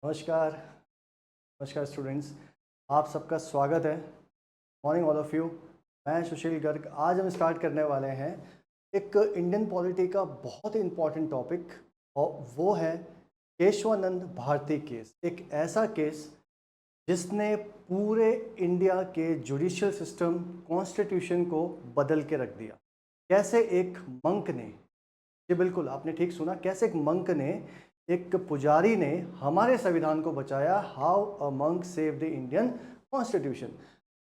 नमस्कार। नमस्कार स्टूडेंट्स, आप सबका स्वागत है। Morning all of you. मैं सुशील गर्ग। आज हम स्टार्ट करने वाले हैं एक इंडियन पॉलिटी का बहुत ही इम्पॉर्टेंट टॉपिक, और वो है केशवानंद भारती केस। एक ऐसा केस जिसने पूरे इंडिया के जुडिशियल सिस्टम, कॉन्स्टिट्यूशन को बदल के रख दिया। कैसे एक मंक ने, जी बिल्कुल आपने ठीक सुना, कैसे एक मंक ने, एक पुजारी ने हमारे संविधान को बचाया। How a monk save the Indian constitution.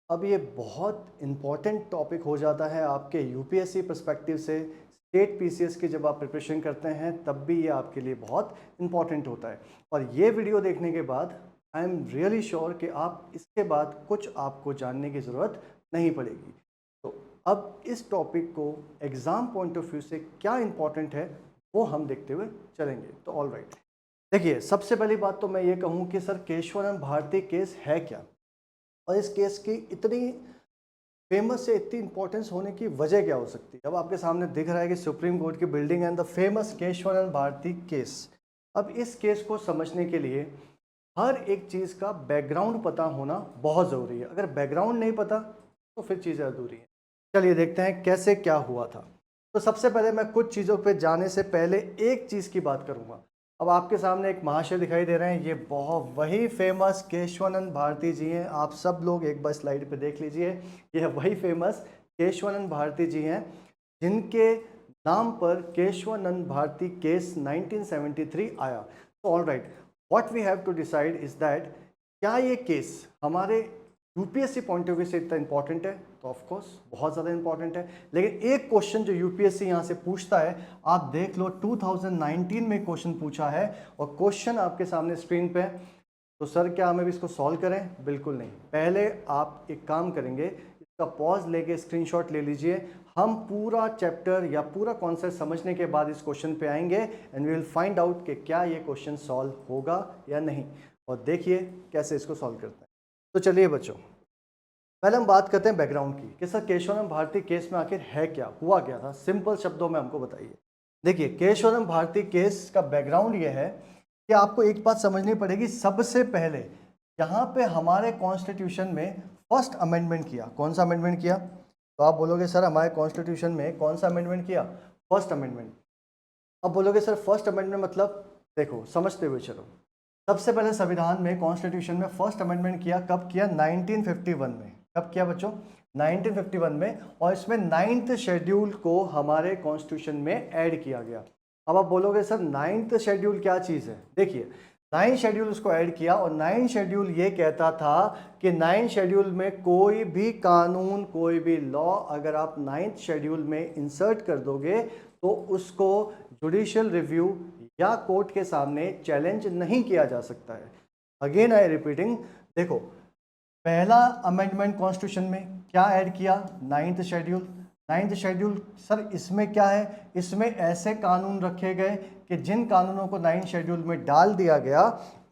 अब ये बहुत इम्पॉर्टेंट टॉपिक हो जाता है आपके यूपीएससी पर्सपेक्टिव से। स्टेट पीसीएस की जब आप प्रिपरेशन करते हैं तब भी ये आपके लिए बहुत इम्पॉर्टेंट होता है। और ये वीडियो देखने के बाद आई एम रियली श्योर कि आप इसके बाद कुछ आपको जानने की ज़रूरत नहीं पड़ेगी। तो अब इस टॉपिक को एग्ज़ाम पॉइंट ऑफ व्यू से क्या इम्पॉर्टेंट है वो हम देखते हुए चलेंगे। तो ऑल राइट, देखिए सबसे पहली बात तो मैं ये कहूँ कि सर केशवानंद भारती केस है क्या, और इस केस की इतनी फेमस से इतनी इंपॉर्टेंस होने की वजह क्या हो सकती है। अब आपके सामने दिख रहा है कि सुप्रीम कोर्ट की building and the famous Kesavananda Bharati case. अब इस केस को समझने के लिए हर एक चीज़ का बैकग्राउंड पता होना बहुत ज़रूरी है। अगर बैकग्राउंड नहीं पता तो फिर चीज़ें अधूरी हैं। चलिए देखते हैं कैसे क्या हुआ था। तो सबसे पहले मैं कुछ चीज़ों पे जाने से पहले एक चीज़ की बात करूँगा। अब आपके सामने एक महाशय दिखाई दे रहे हैं, ये बहुत वही फेमस केशवानंद भारती जी हैं। आप सब लोग एक बार स्लाइड पे देख लीजिए, ये वही फेमस केशवानंद भारती जी हैं जिनके नाम पर केशवानंद भारती केस 1973 आया। तो all right, what we have to decide is that क्या ये केस हमारे यूपीएससी पॉइंट ऑफ व्यू से इतना इंपॉर्टेंट है। तो ऑफ कोर्स बहुत ज़्यादा इंपॉर्टेंट है। लेकिन एक क्वेश्चन जो यूपीएससी यहाँ से पूछता है, आप देख लो 2019 में क्वेश्चन पूछा है, और क्वेश्चन आपके सामने स्क्रीन पे है। तो सर क्या हमें भी इसको सॉल्व करें? बिल्कुल नहीं। पहले आप एक काम करेंगे, इसका पॉज लेके स्क्रीनशॉट ले लीजिए। हम पूरा चैप्टर या पूरा कॉन्सेप्ट समझने के बाद इस क्वेश्चन पे आएंगे and we will find out कि क्या ये क्वेश्चन सॉल्व होगा या नहीं, और देखिए कैसे इसको सॉल्व करते हैं। तो चलिए बच्चों, पहले हम बात करते हैं बैकग्राउंड की कि सर केशवानंद भारती केस में आखिर है क्या, हुआ क्या था। सिंपल शब्दों में हमको बताइए। देखिए केशवानंद भारती केस का बैकग्राउंड ये है कि आपको एक बात समझनी पड़ेगी। सबसे पहले यहाँ पे हमारे कॉन्स्टिट्यूशन में फर्स्ट अमेंडमेंट किया। कौन सा अमेंडमेंट किया? तो आप बोलोगे सर हमारे कॉन्स्टिट्यूशन में कौन सा अमेंडमेंट किया? First amendment. अब बोलोगे सर फर्स्ट अमेंडमेंट मतलब, देखो समझते हुए चलो। सबसे पहले संविधान में, कॉन्स्टिट्यूशन में फर्स्ट अमेंडमेंट किया कब किया? 1951 में। कब किया बच्चों? 1951 में। और इसमें 9th शेड्यूल को हमारे कॉन्स्टिट्यूशन में ऐड किया गया। अब आप बोलोगे सर 9th शेड्यूल क्या चीज़ है? देखिए 9th शेड्यूल उसको ऐड किया, और 9th शेड्यूल ये कहता था कि 9th शेड्यूल में कोई भी कानून, कोई भी लॉ अगर आप 9th शेड्यूल में इंसर्ट कर दोगे तो उसको जुडिशियल रिव्यू या कोर्ट के सामने चैलेंज नहीं किया जा सकता है। अगेन आई रिपीटिंग, देखो पहला अमेंडमेंट कॉन्स्टिट्यूशन में क्या ऐड किया? 9th schedule. 9th schedule sir इसमें क्या है? इसमें ऐसे कानून रखे गए कि जिन कानूनों को 9th शेड्यूल में डाल दिया गया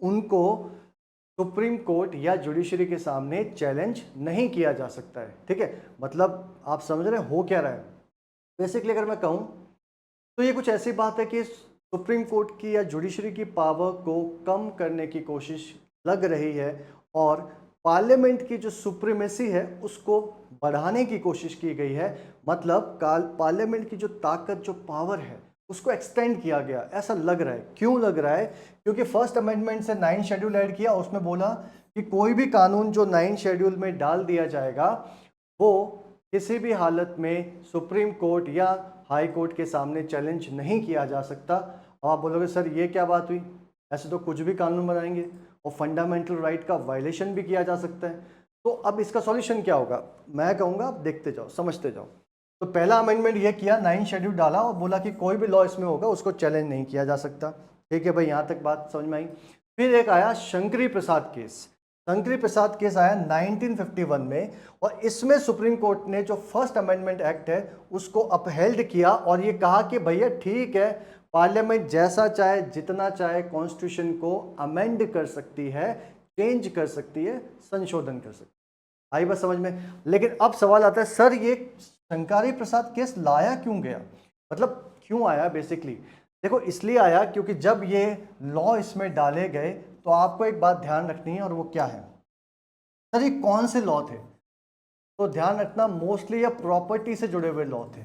उनको सुप्रीम कोर्ट या जुडिशरी के सामने चैलेंज नहीं किया जा सकता है। ठीक है, मतलब आप समझ रहे हो क्या रहा है। बेसिकली अगर मैं कहूँ तो ये कुछ ऐसी बात है कि सुप्रीम कोर्ट की या जुडिशरी की पावर को कम करने की कोशिश लग रही है, और पार्लियामेंट की जो सुप्रीमेसी है उसको बढ़ाने की कोशिश की गई है। मतलब पार्लियामेंट की जो ताकत, जो पावर है उसको एक्सटेंड किया गया, ऐसा लग रहा है। क्यों लग रहा है? क्योंकि फर्स्ट अमेंडमेंट से 9th शेड्यूल ऐड किया, उसमें बोला कि कोई भी कानून जो 9th शेड्यूल में डाल दिया जाएगा वो किसी भी हालत में सुप्रीम कोर्ट या हाई कोर्ट के सामने चैलेंज नहीं किया जा सकता। आप बोलोगे सर ये क्या बात हुई, ऐसे तो कुछ भी कानून बनाएंगे और फंडामेंटल राइट का वायलेशन भी किया जा सकता है। तो अब इसका सॉल्यूशन क्या होगा? मैं कहूँगा आप देखते जाओ, समझते जाओ। तो पहला अमेंडमेंट ये किया, 9th शेड्यूल डाला और बोला कि कोई भी लॉ इसमें होगा उसको चैलेंज नहीं किया जा सकता। ठीक है भाई, यहाँ तक बात समझ में आई। फिर एक आया शंकरी प्रसाद केस। शंकरी प्रसाद केस आया 1951 में, और इसमें सुप्रीम कोर्ट ने जो फर्स्ट अमेंडमेंट एक्ट है उसको अपहेल्ड किया और ये कहा कि भैया ठीक है, पार्लियामेंट जैसा चाहे, जितना चाहे कॉन्स्टिट्यूशन को अमेंड कर सकती है, चेंज कर सकती है, संशोधन कर सकती है। आई बात समझ में? लेकिन अब सवाल आता है सर ये शंकरी प्रसाद केस लाया क्यों गया, मतलब क्यों आया बेसिकली? देखो इसलिए आया क्योंकि जब ये लॉ इसमें डाले गए तो आपको एक बात ध्यान रखनी है, और वो क्या है सर, ये कौन से लॉ थे? तो ध्यान रखना मोस्टली ये प्रॉपर्टी से जुड़े हुए लॉ थे,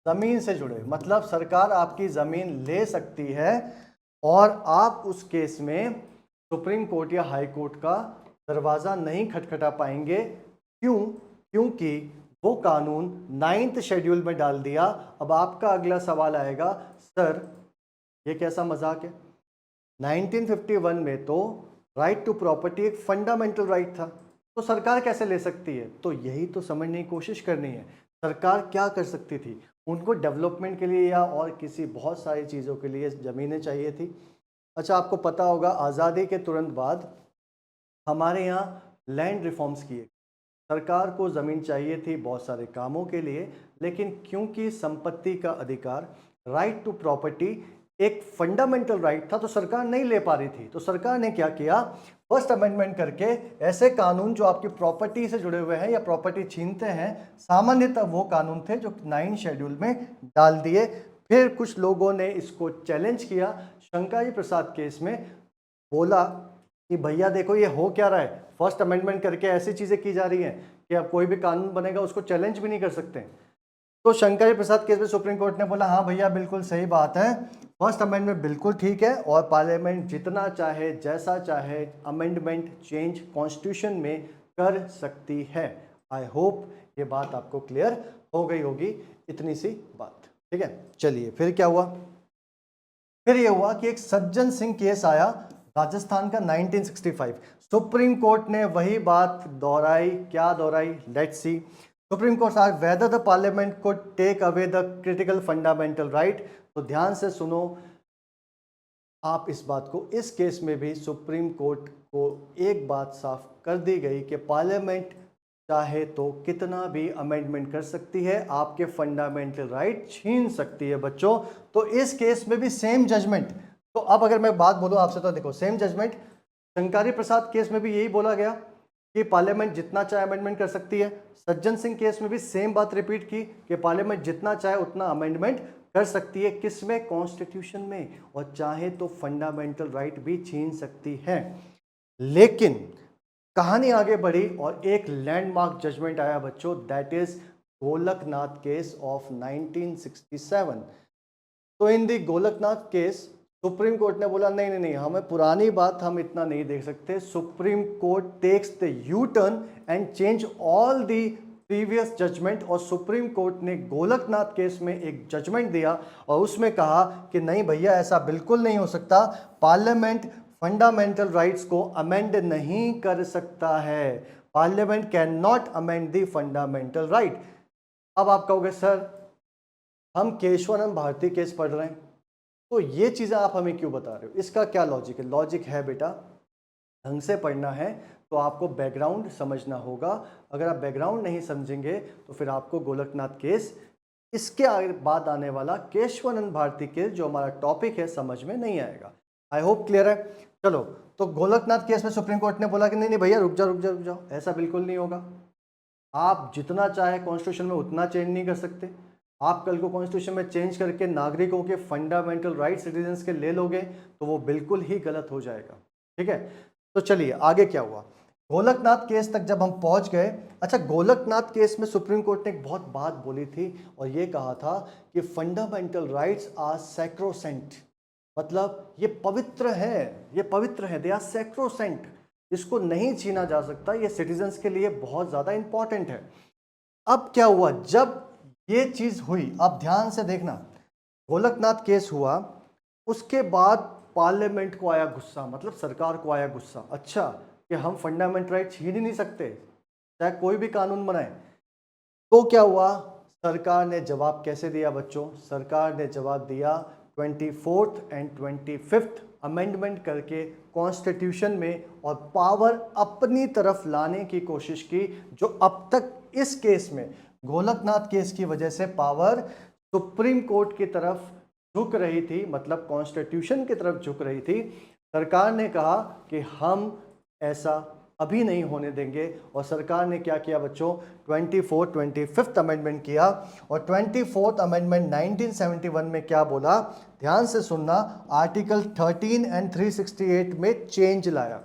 जमीन से जुड़े, मतलब सरकार आपकी जमीन ले सकती है और आप उस केस में सुप्रीम कोर्ट या हाई कोर्ट का दरवाजा नहीं खटखटा पाएंगे। क्यों? क्योंकि वो कानून 9th शेड्यूल में डाल दिया। अब आपका अगला सवाल आएगा, सर ये कैसा मजाक है? 1951 में तो राइट टू प्रॉपर्टी एक फंडामेंटल राइट था, तो सरकार कैसे ले सकती है? तो यही तो समझने की कोशिश करनी है। सरकार क्या कर सकती थी? उनको डेवलपमेंट के लिए या और किसी बहुत सारी चीज़ों के लिए ज़मीनें चाहिए थी। अच्छा, आपको पता होगा आज़ादी के तुरंत बाद हमारे यहाँ लैंड रिफॉर्म्स किए। सरकार को ज़मीन चाहिए थी बहुत सारे कामों के लिए, लेकिन क्योंकि संपत्ति का अधिकार, राइट टू प्रॉपर्टी एक फंडामेंटल राइट था, तो सरकार नहीं ले पा रही थी। तो सरकार ने क्या किया, फर्स्ट अमेंडमेंट करके ऐसे कानून जो आपकी प्रॉपर्टी से जुड़े हुए हैं या प्रॉपर्टी छीनते हैं, सामान्यतः वो कानून थे जो 9 शेड्यूल में डाल दिए। फिर कुछ लोगों ने इसको चैलेंज किया, शंकरजी प्रसाद केस में बोला कि भैया देखो ये हो क्या रहा है, फर्स्ट अमेंडमेंट करके ऐसी चीज़ें की जा रही हैं कि अब कोई भी कानून बनेगा उसको चैलेंज भी नहीं कर सकते। तो शंकरजी प्रसाद केस में सुप्रीम कोर्ट ने बोला हाँ भैया बिल्कुल सही बात है, फर्स्ट अमेंडमेंट बिल्कुल ठीक है और पार्लियामेंट जितना चाहे जैसा चाहे अमेंडमेंट चेंज कॉन्स्टिट्यूशन में कर सकती है। आई होप ये बात आपको क्लियर हो गई होगी, इतनी सी बात, ठीक है। चलिए फिर क्या हुआ? फिर ये हुआ कि एक सज्जन सिंह केस आया राजस्थान का 1965। सुप्रीम कोर्ट ने वही बात दोहराई, क्या दोहराई, let's see. Supreme court asked whether the parliament could take away the critical fundamental right. तो ध्यान से सुनो आप इस बात को, इस केस में भी सुप्रीम कोर्ट को एक बात साफ कर दी गई कि पार्लियामेंट चाहे तो कितना भी अमेंडमेंट कर सकती है, आपके फंडामेंटल राइट छीन सकती है बच्चों। तो इस केस में भी सेम जजमेंट। तो अब अगर मैं बात बोलूं आपसे तो देखो सेम जजमेंट शंकरजी प्रसाद केस में भी यही बोला गया कि पार्लियामेंट जितना चाहे अमेंडमेंट कर सकती है। सज्जन सिंह केस में भी सेम बात रिपीट की कि पार्लियामेंट जितना चाहे उतना अमेंडमेंट कर सकती है, किसमें, कॉन्स्टिट्यूशन में, और चाहे तो फंडामेंटल राइट भी छीन सकती है। लेकिन कहानी आगे बढ़ी और एक लैंडमार्क जजमेंट आया बच्चों, that is Golaknath case of 1967। तो इन दी गोलकनाथ केस सुप्रीम कोर्ट ने बोला नहीं नहीं नहीं, हमें पुरानी बात हम इतना नहीं देख सकते। Supreme court takes the U turn and change all the previous judgment. और सुप्रीम कोर्ट ने गोलकनाथ केस में एक जजमेंट दिया और उसमें कहा कि नहीं भैया ऐसा बिल्कुल नहीं हो सकता, पार्लियामेंट फंडामेंटल राइट्स को अमेंड नहीं कर सकता है, parliament can not amend the fundamental right. अब आप कहोगे सर हम केशवानंद भारती केस पढ़ रहे हैं तो ये चीज़ें आप हमें क्यों बता रहे हो, इसका क्या लॉजिक है? लॉजिक है बेटा, ढंग से पढ़ना है तो आपको बैकग्राउंड समझना होगा। अगर आप बैकग्राउंड नहीं समझेंगे तो फिर आपको गोलकनाथ केस, इसके बाद आने वाला केशवानंद भारती केस जो हमारा टॉपिक है, समझ में नहीं आएगा। आई होप क्लियर है। चलो, तो गोलकनाथ केस में सुप्रीम कोर्ट ने बोला कि नहीं नहीं भैया रुक जाओ रुक जाओ रुक जाओ, ऐसा बिल्कुल नहीं होगा। आप जितना चाहे कॉन्स्टिट्यूशन में उतना चेंज नहीं कर सकते। आप कल को कॉन्स्टिट्यूशन में चेंज करके नागरिकों के फंडामेंटल राइट सिटीजन्स के ले लोगे तो वो बिल्कुल ही गलत हो जाएगा, ठीक है। तो चलिए आगे क्या हुआ, गोलकनाथ केस तक जब हम पहुंच गए। अच्छा, गोलकनाथ केस में सुप्रीम कोर्ट ने एक बहुत बात बोली थी और ये कहा था कि फंडामेंटल राइट्स आर सैक्रोसेंट, मतलब ये पवित्र है, ये पवित्र है, दे आर सैक्रोसेंट, इसको नहीं छीना जा सकता, ये सिटीजन्स के लिए बहुत ज़्यादा इंपॉर्टेंट है। अब क्या हुआ, जब ये चीज़ हुई, आप ध्यान से देखना, गोलकनाथ केस हुआ, उसके बाद पार्लियामेंट को आया गुस्सा, मतलब सरकार को आया गुस्सा, अच्छा कि हम फंडामेंटल राइट छीन ही नहीं सकते चाहे कोई भी कानून बनाए। तो क्या हुआ, सरकार ने जवाब कैसे दिया बच्चों? सरकार ने जवाब दिया 24th एंड 25th अमेंडमेंट करके कॉन्स्टिट्यूशन में, और पावर अपनी तरफ लाने की कोशिश की, जो अब तक इस केस में गोलकनाथ केस की वजह से पावर सुप्रीम कोर्ट की तरफ झुक रही थी, मतलब कॉन्स्टिट्यूशन की तरफ झुक रही थी। सरकार ने कहा कि हम ऐसा अभी नहीं होने देंगे। और सरकार ने क्या किया बच्चों, 25th अमेंडमेंट किया। और 24th अमेंडमेंट 1971 में क्या बोला, ध्यान से सुनना, आर्टिकल 13 एंड 368 में चेंज लाया।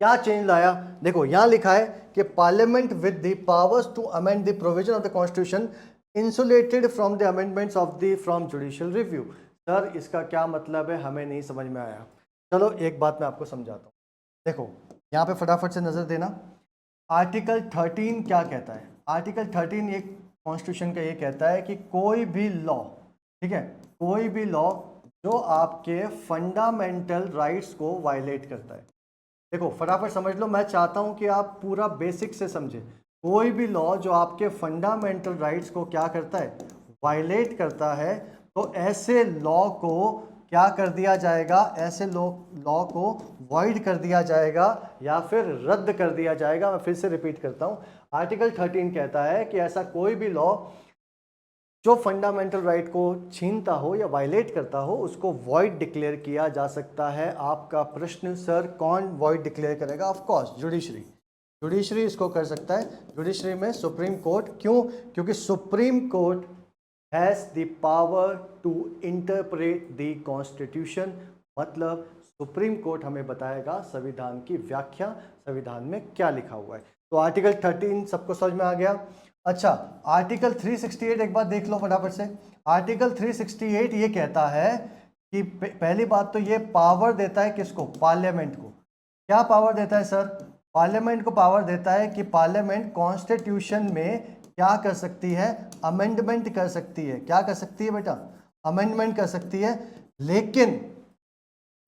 क्या चेंज लाया, देखो यहां लिखा है कि parliament with the powers to amend the provision of the constitution insulated from the amendments of the from judicial review. Sir इसका क्या मतलब है, हमें नहीं समझ में आया। चलो एक बात मैं आपको समझाता हूँ। देखो यहाँ पे फटाफट से नज़र देना, आर्टिकल 13 क्या कहता है। आर्टिकल 13 एक कॉन्स्टिट्यूशन का ये कहता है कि कोई भी लॉ, ठीक है, कोई भी लॉ जो आपके फंडामेंटल राइट्स को वायलेट करता है। देखो फटाफट समझ लो, मैं चाहता हूं कि आप पूरा बेसिक से समझे। कोई भी लॉ जो आपके फंडामेंटल राइट्स को क्या करता है, वायलेट करता है, तो ऐसे लॉ को क्या कर दिया जाएगा, ऐसे लॉ को वॉइड कर दिया जाएगा या फिर रद्द कर दिया जाएगा। मैं फिर से रिपीट करता हूं, आर्टिकल 13 कहता है कि ऐसा कोई भी लॉ जो फंडामेंटल राइट को छीनता हो या वायलेट करता हो उसको वॉइड डिक्लेयर किया जा सकता है। आपका प्रश्न, सर कौन वॉइड डिक्लेयर करेगा? ऑफ कोर्स जुडिशरी, जुडिशरी इसको कर सकता है। जुडिशरी में सुप्रीम कोर्ट, क्यों? क्योंकि supreme court has the power to interpret the constitution. मतलब सुप्रीम कोर्ट हमें बताएगा संविधान की व्याख्या, संविधान में क्या लिखा हुआ है। तो आर्टिकल 13 सबको समझ में आ गया। अच्छा, आर्टिकल 368 एक बार देख लो फटाफट से। आर्टिकल 368 ये कहता है कि पहली बात तो ये पावर देता है किसको, पार्लियामेंट को। क्या पावर देता है सर? पार्लियामेंट को पावर देता है कि पार्लियामेंट कॉन्स्टिट्यूशन में क्या कर सकती है, अमेंडमेंट कर सकती है। क्या कर सकती है बेटा? अमेंडमेंट कर सकती है। लेकिन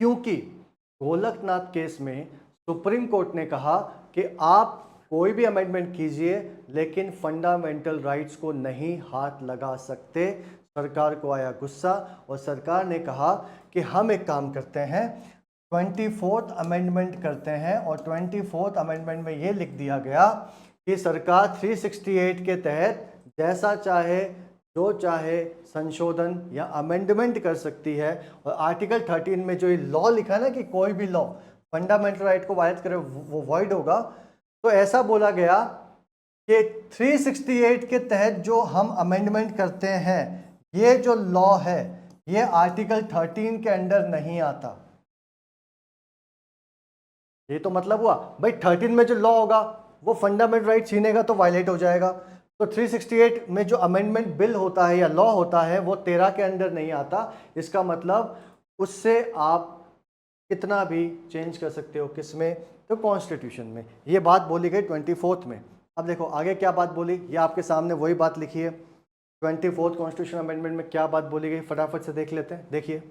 क्योंकि गोलकनाथ केस में सुप्रीम कोर्ट ने कहा कि आप कोई भी अमेंडमेंट कीजिए लेकिन फंडामेंटल राइट्स को नहीं हाथ लगा सकते, सरकार को आया गुस्सा और सरकार ने कहा कि हम एक काम करते हैं, 24th अमेंडमेंट करते हैं। और 24th अमेंडमेंट में ये लिख दिया गया कि सरकार 368 के तहत जैसा चाहे, जो चाहे संशोधन या अमेंडमेंट कर सकती है। और आर्टिकल 13 में जो ये लॉ लिखा है ना कि कोई भी लॉ फंडामेंटल राइट को वायलेट करे वो वॉइड होगा, तो ऐसा बोला गया कि 368 के तहत जो हम अमेंडमेंट करते हैं, ये जो लॉ है ये आर्टिकल 13 के अंडर नहीं आता। ये तो मतलब हुआ भाई 13 में जो लॉ होगा वो फंडामेंटल राइट छीनेगा तो वायलेट हो जाएगा। तो 368 में जो अमेंडमेंट बिल होता है या लॉ होता है वो 13 के अंडर नहीं आता। इसका मतलब उससे आप कितना भी चेंज कर सकते हो, किसमें? तो कॉन्स्टिट्यूशन में। ये बात बोली गई 24th में। अब देखो आगे क्या बात बोली, ये आपके सामने वही बात लिखी है। 24th कॉन्स्टिट्यूशन अमेंडमेंट में क्या बात बोली गई, फटाफट से देख लेते हैं। देखिए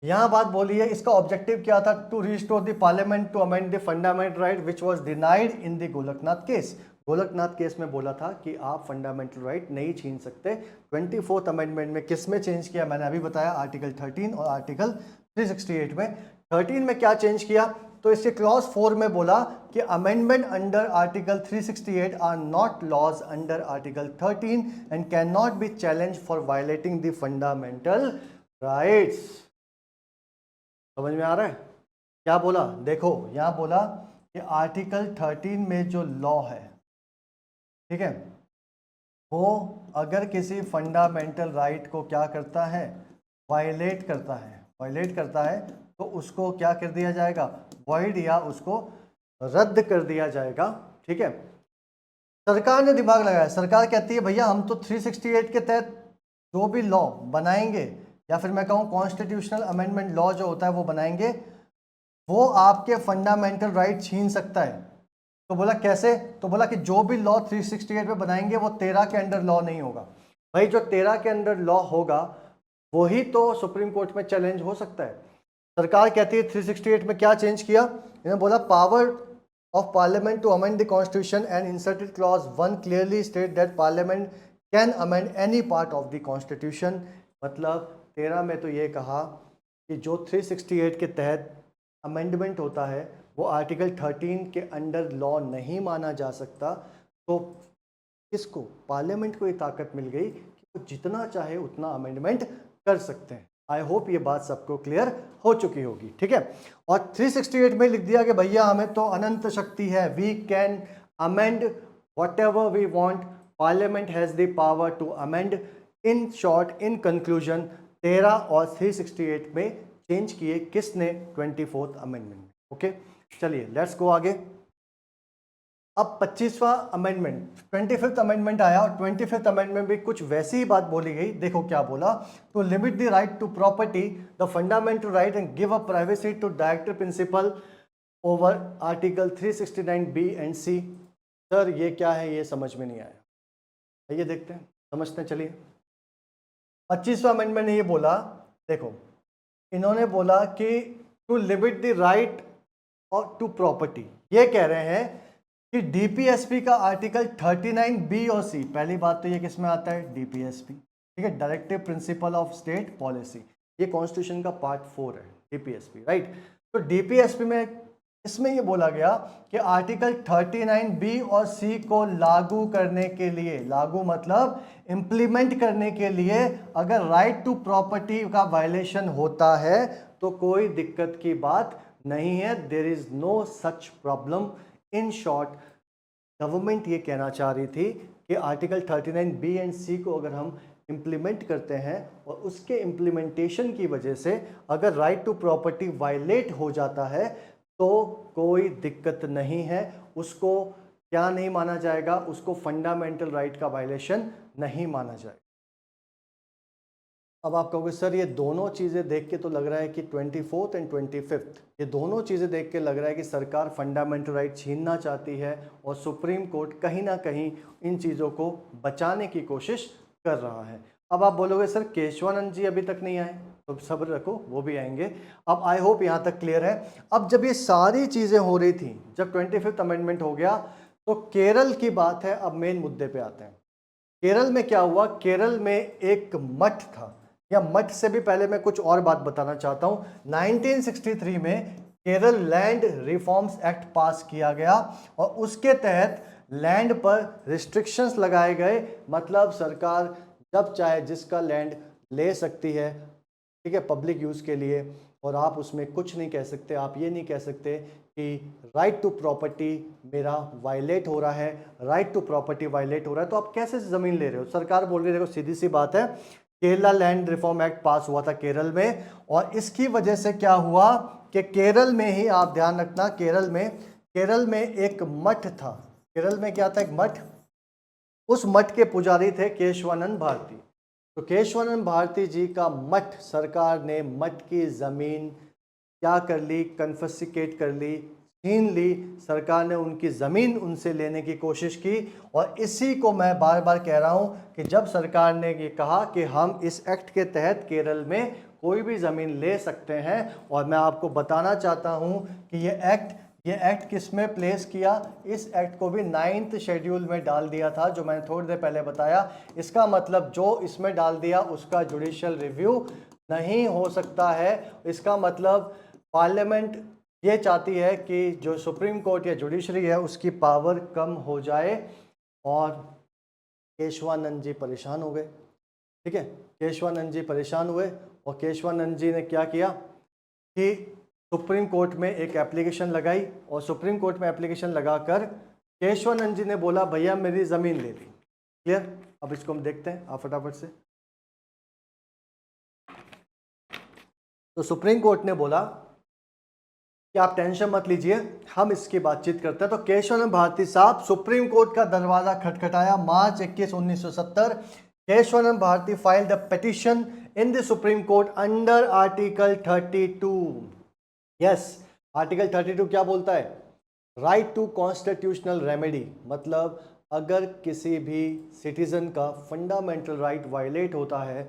यहाँ बात बोली है, इसका ऑब्जेक्टिव क्या था? To restore the parliament to amend the fundamental right which was denied in the Golaknath case. Golaknath case में बोला था कि आप फंडामेंटल राइट नहीं छीन सकते। 24th अमेंडमेंट में किस में चेंज किया? मैंने अभी बताया, आर्टिकल 13 और आर्टिकल 368 में। 13 में क्या चेंज किया? तो इसके क्लॉज 4 में बोला कि amendment under article 368 are not laws under article 13 and can not be challenge for violating the fundamental rights. समझ में आ रहा है क्या बोला? देखो यहां बोला कि आर्टिकल 13 में जो लॉ है, ठीक है, वो अगर किसी फंडामेंटल राइट को क्या करता है, वायलेट करता है, वायलेट करता है, तो उसको क्या कर दिया जाएगा, वॉइड या उसको रद्द कर दिया जाएगा। ठीक है, सरकार ने दिमाग लगाया, सरकार कहती है भैया हम तो 368 के तहत जो भी लॉ बनाएंगे या फिर मैं कहूँ कॉन्स्टिट्यूशनल अमेंडमेंट लॉ जो होता है वो बनाएंगे, वो आपके फंडामेंटल राइट छीन सकता है। तो बोला कैसे? तो बोला कि जो भी लॉ 368 में बनाएंगे वो 13 के अंडर लॉ नहीं होगा। भाई जो 13 के अंडर लॉ होगा वही तो सुप्रीम कोर्ट में चैलेंज हो सकता है। सरकार कहती है 368 में क्या चेंज किया, इन्होंने बोला power of parliament to amend the constitution and inserted clause 1 clearly state that parliament can amend any part of the constitution। मतलब 13 में तो ये कहा कि जो 368 के तहत अमेंडमेंट होता है वो आर्टिकल 13 के अंडर लॉ नहीं माना जा सकता। तो किसको, पार्लियामेंट को ये ताकत मिल गई कि वो जितना चाहे उतना अमेंडमेंट कर सकते हैं। आई होप ये बात सबको क्लियर हो चुकी होगी, ठीक है। और 368 में लिख दिया कि भैया हमें तो अनंत शक्ति है, we can amend whatever we want, parliament has the power to amend. In short, in conclusion 13 और 368 में चेंज किए किसने? 24th amendment. ओके, चलिए लेट्स गो आगे। अब 25वां अमेंडमेंट, 25th अमेंडमेंट आया और 25th अमेंडमेंट में कुछ वैसी ही बात बोली गई। देखो क्या बोला, to limit the right to property, the fundamental right and give a privacy to director principal over article 369 B and C. Sir ये क्या है, ये समझ में नहीं आया। ये देखते हैं, समझते हैं, चलिए। 25वां अमेंडमेंट ने ये बोला, देखो इन्होंने बोला कि टू लिमिट द राइट और टू प्रॉपर्टी, ये कह रहे हैं कि डीपीएसपी का आर्टिकल 39 बी और सी, पहली बात तो ये किस में आता है? डीपीएसपी, ठीक है, directive principle of state policy, ये कॉन्स्टिट्यूशन का पार्ट 4 है डीपीएसपी, राइट। तो डीपीएसपी में इसमें ये बोला गया कि आर्टिकल 39 बी और सी को लागू करने के लिए, लागू मतलब इम्प्लीमेंट करने के लिए, अगर राइट टू प्रॉपर्टी का वायलेशन होता है तो कोई दिक्कत की बात नहीं है, there is no such problem. In short government ये कहना चाह रही थी कि आर्टिकल 39 बी एंड सी को अगर हम इम्प्लीमेंट करते हैं और उसके इम्प्लीमेंटेशन की वजह से अगर राइट टू प्रॉपर्टी वायलेट हो जाता है तो कोई दिक्कत नहीं है, उसको क्या नहीं माना जाएगा? उसको फंडामेंटल राइट का वायलेशन नहीं माना जाएगा। अब आप कहोगे सर ये दोनों चीज़ें देख के तो लग रहा है कि 24th एंड 25th, ये दोनों चीज़ें देख के लग रहा है कि सरकार फंडामेंटल राइट छीनना चाहती है और सुप्रीम कोर्ट कहीं ना कहीं इन चीज़ों को बचाने की कोशिश कर रहा है। अब आप बोलोगे सर केशवानंद जी अभी तक नहीं आए, तो सब्र रखो, वो भी आएंगे। अब आई होप यहाँ तक क्लियर है। अब जब ये सारी चीज़ें हो रही थी, जब 25th अमेंडमेंट हो गया तो केरल की बात है। अब मेन मुद्दे पे आते हैं। केरल में क्या हुआ? केरल में एक मठ था, या मठ से भी पहले मैं कुछ और बात बताना चाहता हूँ। 1963 में केरल लैंड रिफॉर्म्स एक्ट पास किया गया और उसके तहत लैंड पर रिस्ट्रिक्शंस लगाए गए, मतलब सरकार जब चाहे जिसका लैंड ले सकती है, ठीक है, पब्लिक यूज़ के लिए, और आप उसमें कुछ नहीं कह सकते। आप ये नहीं कह सकते कि राइट टू प्रॉपर्टी मेरा वायलेट हो रहा है, राइट टू प्रॉपर्टी वायलेट हो रहा है, तो आप कैसे ज़मीन ले रहे हो? सरकार बोल रही है, देखो सीधी सी बात है, केरला लैंड रिफॉर्म एक्ट पास हुआ था केरल में, और इसकी वजह से क्या हुआ कि केरल में ही, आप ध्यान रखना, केरल में एक मठ था। केरल में क्या था? एक मठ। उस मठ के पुजारी थे केशवानंद भारती। तो केशवानंद भारती जी का मठ, सरकार ने मठ की ज़मीन क्या कर ली? कन्फिस्केट कर ली, छीन ली। सरकार ने उनकी ज़मीन उनसे लेने की कोशिश की, और इसी को मैं बार बार कह रहा हूँ कि जब सरकार ने ये कहा कि हम इस एक्ट के तहत केरल में कोई भी ज़मीन ले सकते हैं, और मैं आपको बताना चाहता हूँ कि ये एक्ट किस में प्लेस किया? इस एक्ट को भी 9th शेड्यूल में डाल दिया था, जो मैंने थोड़ी देर पहले बताया। इसका मतलब जो इसमें डाल दिया उसका जुडिशियल रिव्यू नहीं हो सकता है। इसका मतलब पार्लियामेंट ये चाहती है कि जो सुप्रीम कोर्ट या जुडिशरी है उसकी पावर कम हो जाए, और केशवानंद जी परेशान हो गए, ठीक है। केशवानंद जी परेशान हुए, और केशवानंद जी ने क्या किया कि सुप्रीम कोर्ट में एक एप्लीकेशन लगाई, और सुप्रीम कोर्ट में एप्लीकेशन लगाकर केशवानंद जी ने बोला भैया मेरी ज़मीन ले ली। क्लियर? अब इसको हम देखते हैं आप फटाफट से। तो सुप्रीम कोर्ट ने बोला कि आप टेंशन मत लीजिए, हम इसकी बातचीत करते हैं। तो केशवानंद भारती साहब सुप्रीम कोर्ट का दरवाज़ा खटखटाया। March 21, 1970 Kesavananda Bharati filed a petition in the supreme court under article 32। Yes, article 32 क्या बोलता है? राइट टू कॉन्स्टिट्यूशनल रेमेडी, मतलब अगर किसी भी सिटीजन का फंडामेंटल राइट वायलेट होता है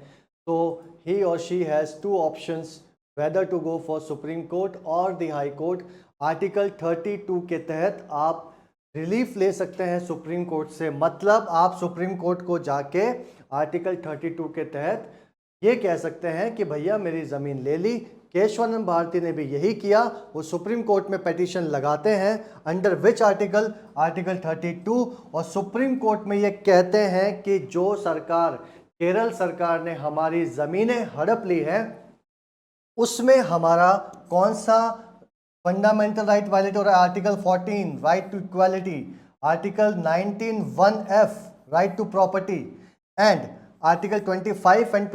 तो he or she has 2 options, whether to go for supreme court or the high court. Article 32 के तहत आप रिलीफ ले सकते हैं सुप्रीम कोर्ट से, मतलब आप सुप्रीम कोर्ट को जाके आर्टिकल 32 के तहत ये कह सकते हैं कि भैया मेरी ज़मीन ले ली। केशवानंद भारती ने भी यही किया, वो सुप्रीम कोर्ट में पिटीशन लगाते हैं अंडर विच आर्टिकल 32, और सुप्रीम कोर्ट में ये कहते हैं कि जो सरकार, केरल सरकार ने हमारी ज़मीनें हड़प ली है, उसमें हमारा कौन सा फंडामेंटल राइट वायलेट हो रहा है? Article 14 right to equality, article 19(1)(f right to property, and article 25 and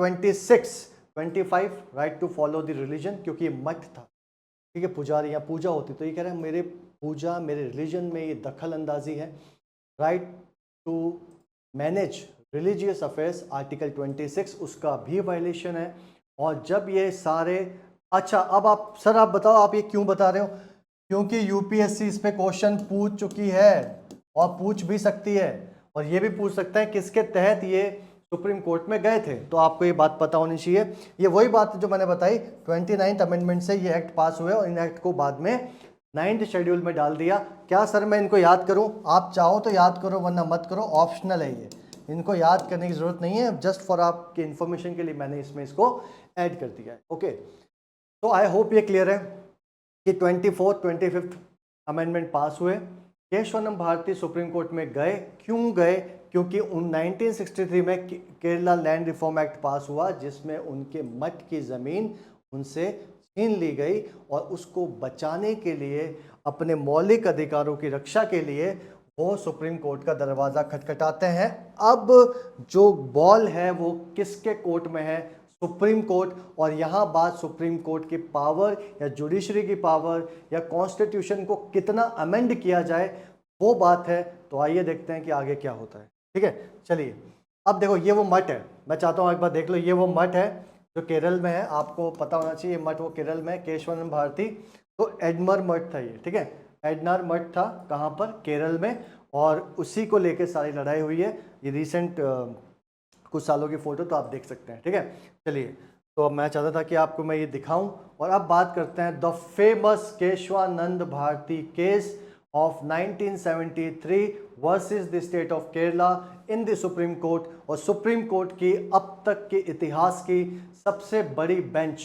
26 right to follow the religion, क्योंकि ये मठ था, ठीक है, पुजारी यहाँ पूजा होती, तो ये कह रहे हैं मेरे पूजा मेरे रिलीजन में ये दखल अंदाजी है। Right to manage religious affairs article 26 उसका भी वायलेशन है। और जब ये सारे, अच्छा अब आप सर आप बताओ, आप ये क्यों बता रहे हो? क्योंकि यूपीएससी इस पे क्वेश्चन पूछ चुकी है और पूछ भी सकती है, और ये भी पूछ सकता है किसके तहत ये सुप्रीम कोर्ट में गए थे, तो आपको ये बात पता होनी चाहिए। ये वही बात है जो मैंने बताई, 29th अमेंडमेंट से ये एक्ट पास हुए और इन एक्ट को बाद में 9th शेड्यूल में डाल दिया। क्या सर मैं इनको याद करूं? आप चाहो तो याद करो वरना मत करो, ऑप्शनल है ये, इनको याद करने की जरूरत नहीं है, जस्ट फॉर आपके इन्फॉर्मेशन के लिए मैंने इसमें इसको ऐड कर दिया है। ओके, तो आई होप ये क्लियर है कि 24th 25th अमेंडमेंट पास हुए। केशवानंद भारती सुप्रीम कोर्ट में गए, क्यों गए? क्योंकि 1963 में केरला लैंड रिफॉर्म एक्ट पास हुआ जिसमें उनके मठ की ज़मीन उनसे छीन ली गई, और उसको बचाने के लिए, अपने मौलिक अधिकारों की रक्षा के लिए वो सुप्रीम कोर्ट का दरवाज़ा खटखटाते हैं। अब जो बॉल है वो किसके कोर्ट में है? Supreme court. और यहाँ बात सुप्रीम कोर्ट की पावर या जुडिशरी की पावर या कॉन्स्टिट्यूशन को कितना अमेंड किया जाए वो बात है। तो आइए देखते हैं कि आगे क्या होता है। ठीक है, चलिए अब देखो ये वो मठ है, मैं चाहता हूँ एक बार देख लो, ये वो मठ है जो केरल में है, आपको पता होना चाहिए मठ वो केरल में, केशवानंद भारती। तो एडमर मठ था ये, ठीक है, एडनार मठ था, कहाँ पर? केरल में, और उसी को लेकर सारी लड़ाई हुई है। ये रिसेंट कुछ सालों की फ़ोटो तो आप देख सकते हैं। ठीक है, चलिए, तो अब मैं चाहता था कि आपको मैं ये दिखाऊं, और अब बात करते हैं the famous Kesavananda Bharati case of 1973 versus the state of Kerala in the supreme court. और सुप्रीम कोर्ट की अब तक के इतिहास की सबसे बड़ी बेंच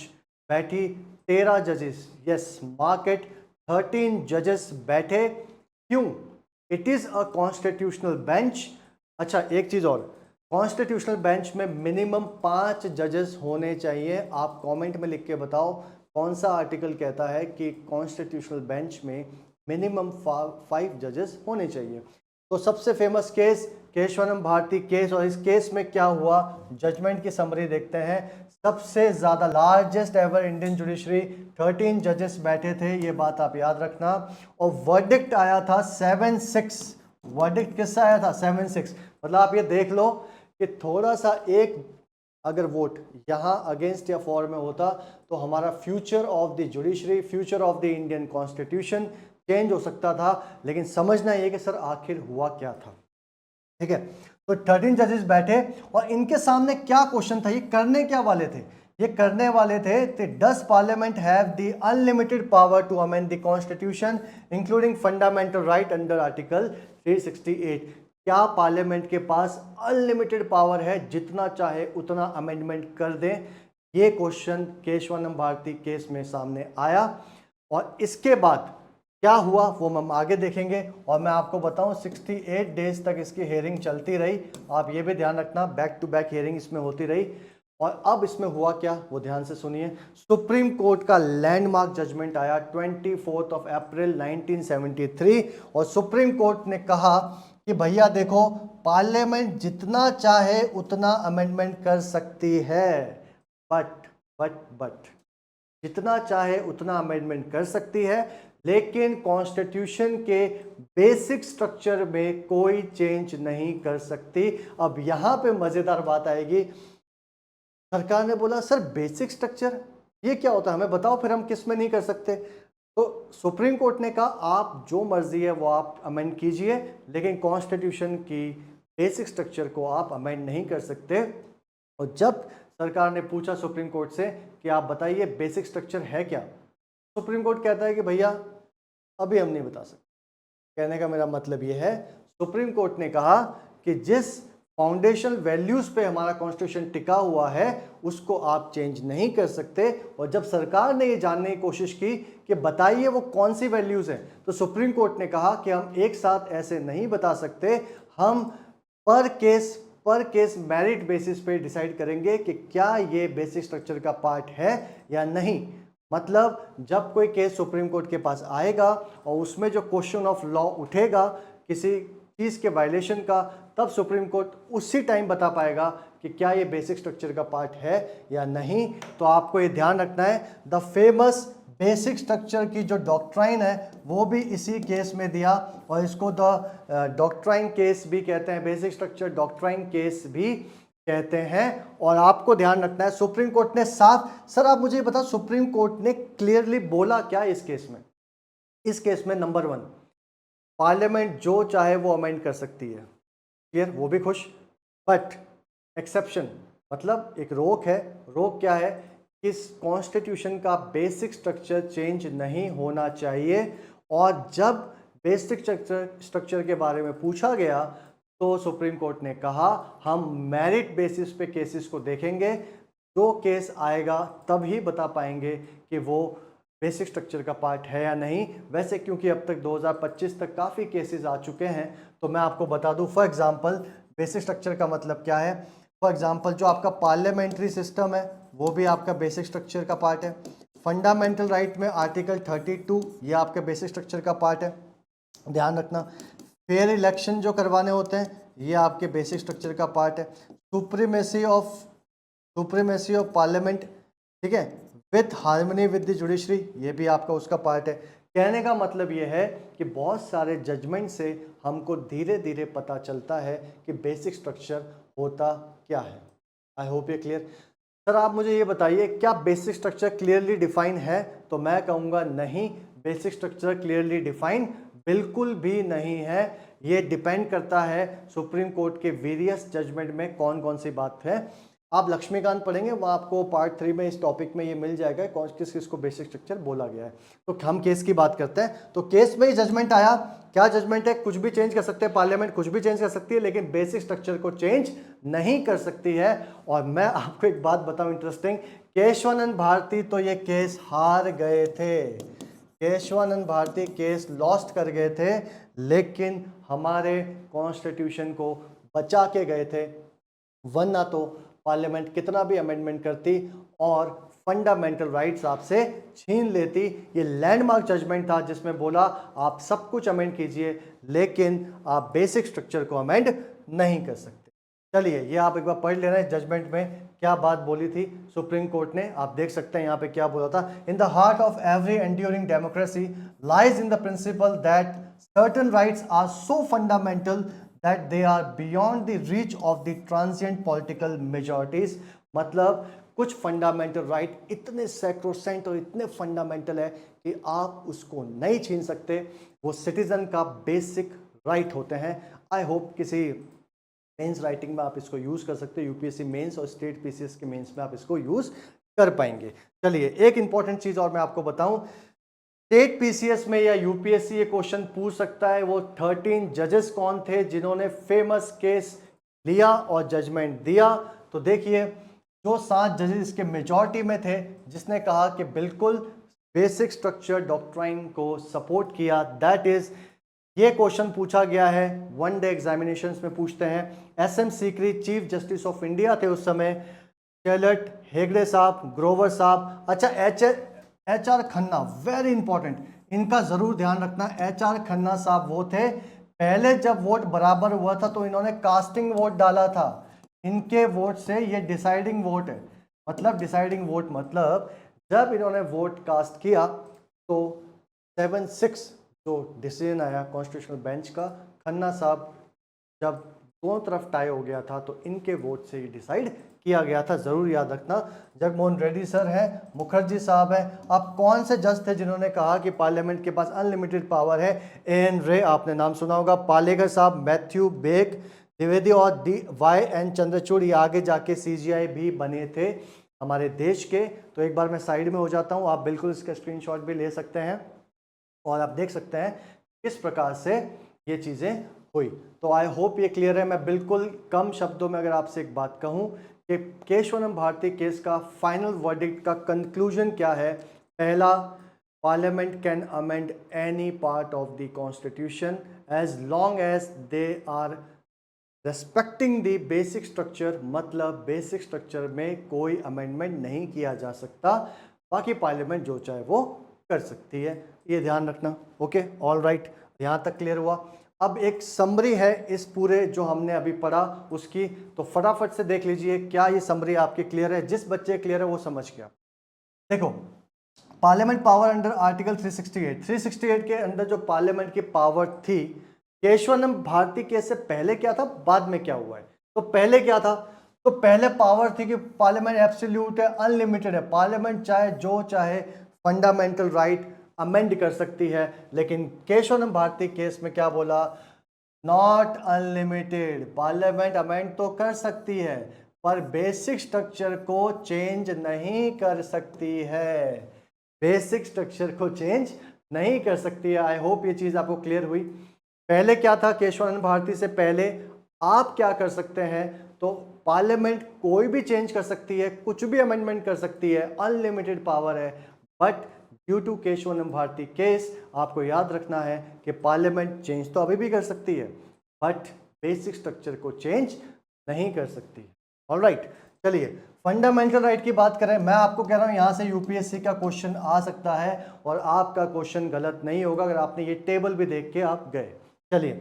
बैठी, 13 जजेस, यस मार्क इट, 13 जजेस बैठे। क्यों? It is a constitutional bench. अच्छा एक चीज़ और, कॉन्स्टिट्यूशनल बेंच में मिनिमम 5 जजेस होने चाहिए। आप कमेंट में लिख के बताओ कौन सा आर्टिकल कहता है कि कॉन्स्टिट्यूशनल बेंच में मिनिमम 5 जजेस होने चाहिए। तो सबसे famous case Kesavananda Bharati case, और इस केस में क्या हुआ, जजमेंट की समरी देखते हैं। सबसे ज़्यादा लार्जेस्ट एवर इंडियन जुडिशरी, 13 जजेस बैठे थे, ये बात आप याद रखना। और वर्डिक्ट आया था 7-6, वर्डिक्ट किससा आया था? 7-6। मतलब आप ये देख लो कि थोड़ा सा एक अगर वोट यहाँ अगेंस्ट या फॉर में होता तो हमारा future of the judiciary, future of the Indian constitution change हो सकता था। लेकिन समझना ये कि सर आखिर हुआ क्या था। ठीक है, तो 13 जजेस बैठे और इनके सामने क्या क्वेश्चन था, ये करने क्या वाले थे? ये करने वाले थे कि does parliament have the unlimited power to amend the constitution including fundamental right under article 368? क्या पार्लियामेंट के पास अनलिमिटेड पावर है, जितना चाहे उतना अमेंडमेंट कर दें? ये क्वेश्चन केशवानंद भारती केस में सामने आया, और इसके बाद क्या हुआ वो हम आगे देखेंगे। और मैं आपको बताऊं 68 डेज तक इसकी हियरिंग चलती रही, आप ये भी ध्यान रखना, बैक टू बैक हियरिंग इसमें होती रही। और अब इसमें हुआ क्या वो ध्यान से सुनिए। सुप्रीम कोर्ट का लैंडमार्क जजमेंट आया 24 अप्रैल 1973, और सुप्रीम कोर्ट ने कहा कि भैया देखो, पार्लियामेंट जितना चाहे उतना अमेंडमेंट कर सकती है, बट जितना चाहे उतना अमेंडमेंट कर सकती है, लेकिन कॉन्स्टिट्यूशन के बेसिक स्ट्रक्चर में कोई चेंज नहीं कर सकती। अब यहाँ पे मज़ेदार बात आएगी, सरकार ने बोला सर बेसिक स्ट्रक्चर ये क्या होता है, हमें बताओ फिर हम किस में नहीं कर सकते। तो सुप्रीम कोर्ट ने कहा आप जो मर्जी है वो आप अमेंड कीजिए, लेकिन कॉन्स्टिट्यूशन की बेसिक स्ट्रक्चर को आप अमेंड नहीं कर सकते। और जब सरकार ने पूछा सुप्रीम कोर्ट से कि आप बताइए बेसिक स्ट्रक्चर है क्या, सुप्रीम कोर्ट कहता है कि भैया अभी हम नहीं बता सकते। कहने का मेरा मतलब ये है, सुप्रीम कोर्ट ने कहा कि जिस फाउंडेशनल वैल्यूज पे हमारा कॉन्स्टिट्यूशन टिका हुआ है उसको आप चेंज नहीं कर सकते। और जब सरकार ने ये जानने की कोशिश की कि बताइए वो कौन सी वैल्यूज हैं, तो सुप्रीम कोर्ट ने कहा कि हम एक साथ ऐसे नहीं बता सकते, हम पर केस पर केस मेरिट बेसिस पे डिसाइड करेंगे कि क्या ये बेसिक स्ट्रक्चर का पार्ट है या नहीं। मतलब जब कोई केस सुप्रीम कोर्ट के पास आएगा और उसमें जो क्वेश्चन ऑफ लॉ उठेगा किसी चीज़ के वायलेशन का, तब सुप्रीम कोर्ट उसी टाइम बता पाएगा कि क्या ये बेसिक स्ट्रक्चर का पार्ट है या नहीं। तो आपको ये ध्यान रखना है, द फेमस बेसिक स्ट्रक्चर की जो डॉक्ट्राइन है वो भी इसी केस में दिया, और इसको द डॉक्ट्राइन केस भी कहते हैं, बेसिक स्ट्रक्चर डॉक्ट्राइन केस भी कहते हैं। और आपको ध्यान रखना है सुप्रीम कोर्ट ने साफ, सर आप मुझे बताओ सुप्रीम कोर्ट ने क्लियरली बोला क्या इस केस में? इस केस में नंबर 1, पार्लियामेंट जो चाहे वो अमेंड कर सकती है, क्लियर, वो भी खुश, बट एक्सेप्शन, मतलब एक रोक है। रोक क्या है? इस कॉन्स्टिट्यूशन का बेसिक स्ट्रक्चर चेंज नहीं होना चाहिए। और जब बेसिक स्ट्रक्चर के बारे में पूछा गया तो सुप्रीम कोर्ट ने कहा हम मेरिट बेसिस पे केसेस को देखेंगे, जो केस आएगा तभी बता पाएंगे कि वो बेसिक स्ट्रक्चर का पार्ट है या नहीं। वैसे क्योंकि अब तक 2025 तक काफ़ी केसेस आ चुके हैं, तो मैं आपको बता दूं फॉर एग्जांपल बेसिक स्ट्रक्चर का मतलब क्या है। फॉर एग्जांपल जो आपका पार्लियामेंट्री सिस्टम है वो भी आपका बेसिक स्ट्रक्चर का पार्ट है। फंडामेंटल राइट में आर्टिकल 32 ये आपके बेसिक स्ट्रक्चर का पार्ट है, ध्यान रखना। फेयर इलेक्शन जो करवाने होते हैं ये आपके बेसिक स्ट्रक्चर का पार्ट है। सुप्रीमेसी ऑफ पार्लियामेंट, ठीक है, with harmony with the judiciary, ये भी आपका उसका पार्ट है। कहने का मतलब ये है कि बहुत सारे जजमेंट से हमको धीरे धीरे पता चलता है कि बेसिक स्ट्रक्चर होता क्या है। आई होप ये क्लियर। सर आप मुझे ये बताइए क्या बेसिक स्ट्रक्चर क्लियरली डिफाइन है? तो मैं कहूँगा नहीं, बेसिक स्ट्रक्चर क्लियरली डिफाइन बिल्कुल भी नहीं है। ये डिपेंड करता है सुप्रीम कोर्ट के वेरियस जजमेंट में कौन कौन सी बात है। आप लक्ष्मीकांत पढ़ेंगे, वहाँ आपको पार्ट 3 में इस टॉपिक में ये मिल जाएगा कौन किस किस को बेसिक स्ट्रक्चर बोला गया है। तो हम केस की बात करते हैं। तो केस में ही जजमेंट आया, क्या जजमेंट है? कुछ भी चेंज कर सकते हैं, पार्लियामेंट कुछ भी चेंज कर सकती है, लेकिन बेसिक स्ट्रक्चर को चेंज नहीं कर सकती है। और मैं आपको एक बात बताऊं इंटरेस्टिंग, केशवानंद भारती तो ये केस हार गए थे, केशवानंद भारती केस लॉस्ट कर गए थे, लेकिन हमारे कॉन्स्टिट्यूशन को बचा के गए थे। वरना तो पार्लियामेंट कितना भी अमेंडमेंट करती और फंडामेंटल राइट्स आपसे छीन लेती। ये लैंडमार्क जजमेंट था जिसमें बोला आप सब कुछ अमेंड कीजिए लेकिन आप बेसिक स्ट्रक्चर को अमेंड नहीं कर सकते। चलिए ये आप एक बार पढ़ लेना है जजमेंट में क्या बात बोली थी सुप्रीम कोर्ट ने। आप देख सकते हैं यहाँ पे क्या बोला था, in the heart of every enduring democracy lies in the principle that certain rights are so fundamental that they are beyond the reach of the transient political majorities। मतलब कुछ फंडामेंटल राइट इतने सैक्रोसेंट और इतने fundamental है कि आप उसको नहीं छीन सकते, वो सिटीजन का बेसिक राइट होते हैं। आई होप किसी मेंस राइटिंग में आप इसको यूज कर सकते हो, यूपीएससी मेंस और स्टेट पीसीएस के मेंस में आप इसको यूज कर पाएंगे। चलिए एक इंपॉर्टेंट चीज और मैं आपको बताऊं, स्टेट पीसीएस में या यूपीएससी ये क्वेश्चन पूछ सकता है वो 13 जजेस कौन थे जिन्होंने फेमस केस लिया और जजमेंट दिया। तो देखिए जो 7 जजेस इसके मेजॉरिटी में थे जिसने कहा कि बिल्कुल बेसिक स्ट्रक्चर डॉक्ट्राइन को सपोर्ट किया, दैट इज, ये क्वेश्चन पूछा गया है वन डे एग्जामिनेशंस में पूछते हैं। SM Sikri chief justice of India थे उस समय, चैलट, हेगड़े साहब, ग्रोवर साहब, अच्छा एच.आर. खन्ना, वेरी इंपॉर्टेंट, इनका जरूर ध्यान रखना। एच.आर. खन्ना साहब वो थे पहले जब वोट बराबर हुआ था तो इन्होंने कास्टिंग वोट डाला था, इनके वोट से ये डिसाइडिंग वोट है। मतलब डिसाइडिंग वोट मतलब जब इन्होंने वोट कास्ट किया तो 7-6 जो डिसीजन आया कॉन्स्टिट्यूशनल बेंच का, खन्ना साहब जब दोनों तरफ टाई हो गया था तो इनके वोट से ही डिसाइड किया गया था, जरूर याद रखना। जगमोहन रेड्डी सर है, मुखर्जी साहब है। अब कौन से जज थे जिन्होंने कहा कि पार्लियामेंट के पास अनलिमिटेड पावर है? एन रे, आपने नाम सुना होगा, पालेकर साहब, मैथ्यू बेक, द्विवेदी और वाई.एन. चंद्रचूड़, ये आगे जाके सीजीआई भी बने थे हमारे देश के। तो एक बार मैं साइड में हो जाता हूँ, आप बिल्कुल इसका स्क्रीनशॉट भी ले सकते हैं और आप देख सकते हैं किस प्रकार से ये चीज़ें हुई। तो आई होप ये क्लियर है। मैं बिल्कुल कम शब्दों में अगर आपसे एक बात कहूँ कि केशवानंद भारती केस का फाइनल वर्डिक्ट का कंक्लूजन क्या है? पहला, parliament can amend any part of the constitution as long as they are respecting the basic structure मतलब बेसिक स्ट्रक्चर में कोई अमेंडमेंट नहीं किया जा सकता, बाकी पार्लियामेंट जो चाहे वो कर सकती है, ये ध्यान रखना। ओके, ऑल राइट, यहाँ तक क्लियर हुआ। अब एक समरी है इस पूरे जो हमने अभी पढ़ा उसकी, तो फटाफट से देख लीजिए क्या ये समरी आपकी क्लियर है। जिस बच्चे क्लियर है वो समझ गया। देखो, पार्लियामेंट पावर अंडर आर्टिकल 368 के अंदर जो पार्लियामेंट की पावर थी, केशवानंद भारती केस से पहले क्या था, बाद में क्या हुआ है। तो पहले क्या था, तो पहले पावर थी कि पार्लियामेंट एब्सोल्यूट है, अनलिमिटेड है, पार्लियामेंट चाहे जो चाहे फंडामेंटल राइट अमेंड कर सकती है। लेकिन केशवानंद भारती केस में क्या बोला, नॉट अनलिमिटेड, पार्लियामेंट अमेंड तो कर सकती है पर बेसिक स्ट्रक्चर को चेंज नहीं कर सकती है, बेसिक स्ट्रक्चर को चेंज नहीं कर सकती है। आई होप ये चीज आपको क्लियर हुई। पहले क्या था, केशवानंद भारती से पहले आप क्या कर सकते हैं, तो पार्लियामेंट कोई भी चेंज कर सकती है, कुछ भी अमेंडमेंट कर सकती है, अनलिमिटेड पावर है। But due to Kesavananda Bharati case आपको याद रखना है कि पार्लियामेंट चेंज तो अभी भी कर सकती है बट बेसिक स्ट्रक्चर को चेंज नहीं कर सकती। ऑलराइट, चलिए फंडामेंटल राइट की बात करें। मैं आपको कह रहा हूं यहां से यूपीएससी का क्वेश्चन आ सकता है और आपका क्वेश्चन गलत नहीं होगा अगर आपने ये टेबल भी देख के आप गए। चलिए,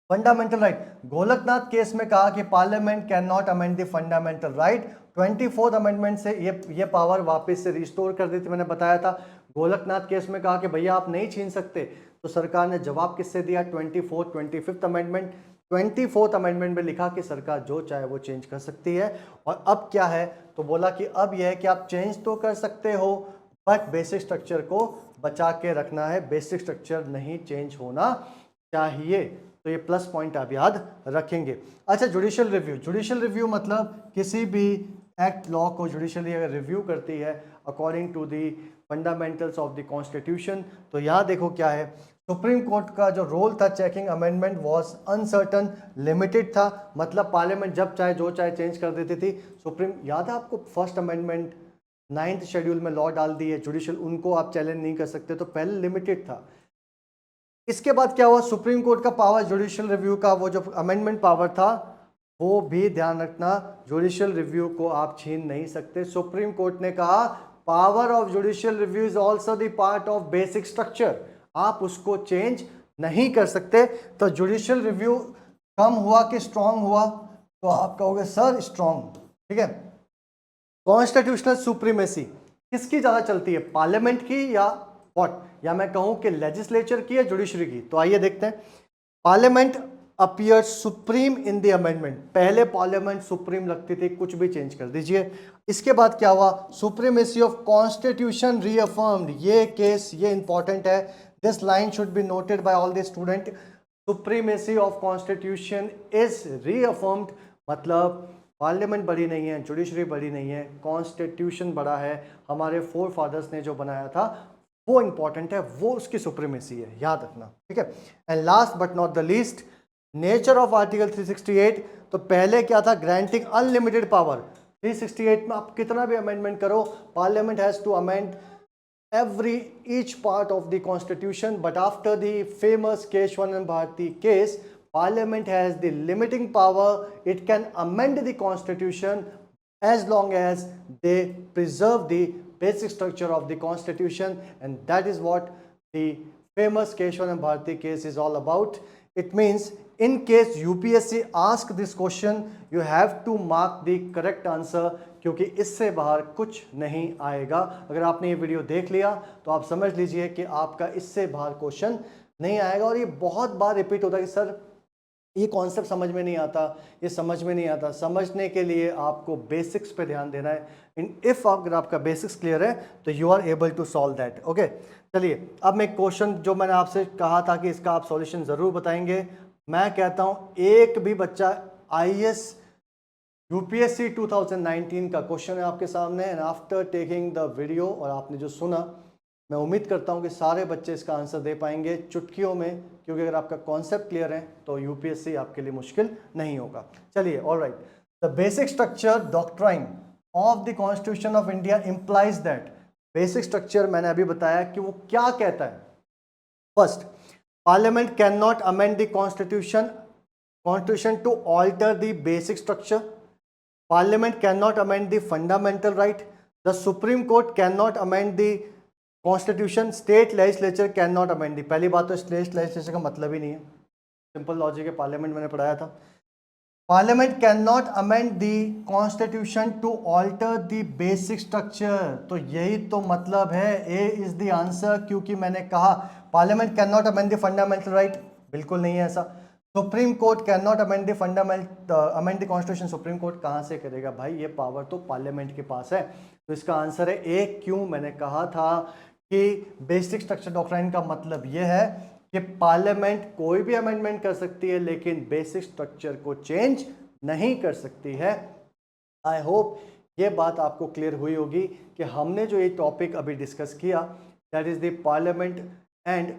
फंडामेंटल राइट, गोलकनाथ केस में कहा कि parliament can not amend the fundamental right. 24th amendment से ये पावर वापस से रिस्टोर कर दी थी, मैंने बताया था। गोलकनाथ केस में कहा कि भैया आप नहीं छीन सकते, तो सरकार ने जवाब किससे दिया, 25th अमेंडमेंट। 24th अमेंडमेंट में लिखा कि सरकार जो चाहे वो चेंज कर सकती है। और अब क्या है, तो बोला कि अब यह है कि आप चेंज तो कर सकते हो बट बेसिक स्ट्रक्चर को बचा के रखना है, बेसिक स्ट्रक्चर नहीं चेंज होना चाहिए। तो ये प्लस पॉइंट आप याद रखेंगे। अच्छा, जुडिशियल रिव्यू मतलब किसी भी एक्ट लॉ को जुडिशली अगर रिव्यू करती है according to the fundamentals of the constitution, तो यहाँ देखो क्या है, सुप्रीम कोर्ट का जो रोल था checking amendment was uncertain, limited था। मतलब पार्लियामेंट जब चाहे जो चाहे चेंज कर देती थी। सुप्रीम, याद है आपको, फर्स्ट अमेंडमेंट 9th शेड्यूल में लॉ डाल दी है, जुडिशियल उनको आप चैलेंज नहीं कर सकते, तो पहले लिमिटेड था। इसके बाद क्या हुआ, सुप्रीम कोर्ट का पावर जुडिशियल रिव्यू का वो जो अमेंडमेंट पावर था वो भी ध्यान रखना, जुडिशियल रिव्यू को आप छीन नहीं सकते। सुप्रीम कोर्ट ने कहा power of judicial review is also the part of basic structure, आप उसको चेंज नहीं कर सकते। तो जुडिशियल रिव्यू कम हुआ कि स्ट्रांग हुआ, तो आप कहोगे सर स्ट्रांग, ठीक है। कॉन्स्टिट्यूशनल सुप्रीमेसी किसकी ज्यादा चलती है, पार्लियामेंट की या व्हाट, या मैं कहूं कि लेजिस्लेचर की या जुडिशरी की। तो आइए देखते हैं। Parliament appear supreme in the amendment, पहले पार्लियामेंट सुप्रीम लगती थी, कुछ भी चेंज कर दीजिए। इसके बाद क्या हुआ, सुप्रीमेसी ऑफ कॉन्स्टिट्यूशन रीअफर्म्ड, ये केस ये इंपॉर्टेंट है, this line should be noted by all the student. Supremacy of constitution is reaffirmed, मतलब पार्लियामेंट बड़ी नहीं है, जुडिशरी बड़ी नहीं है, कॉन्स्टिट्यूशन बड़ा है, हमारे फोर फादर्स ने जो बनाया था वो इंपॉर्टेंट है, वो उसकी सुप्रीमेसी है, याद रखना, ठीक है। And last but not the least, nature of article 368। तो पहले क्या था, ग्रांटिंग अनलिमिटेड पावर। 368 में आप कितना भी अमेंडमेंट करो, parliament has to amend each part of the constitution, but after the famous Keshwanand Bharati case, Parliament has the limiting power, it can amend the constitution as long as they preserve the basic structure of the constitution, and that is what the famous Keshwanand Bharati case is all about. It means in case UPSC ask this question, you have to mark the correct answer, क्योंकि इससे बाहर कुछ नहीं आएगा। अगर आपने ये video देख लिया तो आप समझ लीजिए कि आपका इससे बाहर क्वेश्चन नहीं आएगा। और ये बहुत बार रिपीट होता है कि सर ये कॉन्सेप्ट समझ में नहीं आता, ये समझ में नहीं आता। समझने के लिए आपको बेसिक्स पे ध्यान देना है। इफ अगर आपका बेसिक्स क्लियर है तो you are able to solve that. Okay, चलिए अब मैं क्वेश्चन जो मैंने आपसे कहा था कि इसका आप सॉल्यूशन ज़रूर बताएंगे, मैं कहता हूँ एक भी बच्चा IAS UPSC 2019 का क्वेश्चन है आपके सामने, and after taking the video, और आपने जो सुना, मैं उम्मीद करता हूं कि सारे बच्चे इसका आंसर दे पाएंगे चुटकियों में, क्योंकि अगर आपका कॉन्सेप्ट क्लियर है तो UPSC आपके लिए मुश्किल नहीं होगा। चलिए, alright, the basic structure doctrine of the constitution of India implies that, basic structure मैंने अभी बताया कि वो क्या कहता है। First, parliament can not amend the constitution constitution to alter the basic structure, parliament cannot amend the fundamental right, the supreme court cannot amend the constitution, state legislature cannot amend the, पहली बात तो state legislature का मतलब ही नहीं है, simple logic है, parliament मैंने पढ़ाया था। Parliament can not amend the constitution to alter the basic structure, तो यही तो मतलब है, ए इज द आंसर, क्योंकि मैंने कहा parliament can not amend the fundamental right, बिल्कुल नहीं है ऐसा। Supreme court can not amend the amend the constitution, supreme court कहाँ से करेगा भाई, ये पावर तो पार्लियामेंट के पास है, तो इसका आंसर है ए। क्यों, मैंने कहा था कि बेसिक स्ट्रक्चर डॉक्ट्राइन का मतलब ये है कि पार्लियामेंट कोई भी अमेंडमेंट कर सकती है लेकिन बेसिक स्ट्रक्चर को चेंज नहीं कर सकती है। आई होप ये बात आपको क्लियर हुई होगी कि हमने जो ये टॉपिक अभी डिस्कस किया, that is the parliament and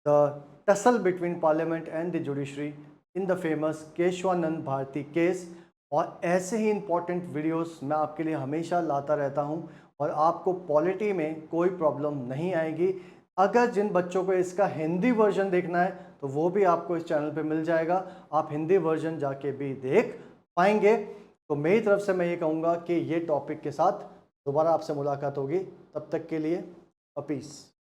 the tussle between parliament and the judiciary in the famous Kesavananda Bharati case. और ऐसे ही इंपॉर्टेंट वीडियोस मैं आपके लिए हमेशा लाता रहता हूँ और आपको पॉलिटी में कोई प्रॉब्लम नहीं आएगी। अगर जिन बच्चों को इसका हिंदी वर्जन देखना है तो वो भी आपको इस चैनल पे मिल जाएगा, आप हिंदी वर्जन जाके भी देख पाएंगे। तो मेरी तरफ से मैं ये कहूँगा कि ये टॉपिक के साथ दोबारा आपसे मुलाकात होगी, तब तक के लिए पीस।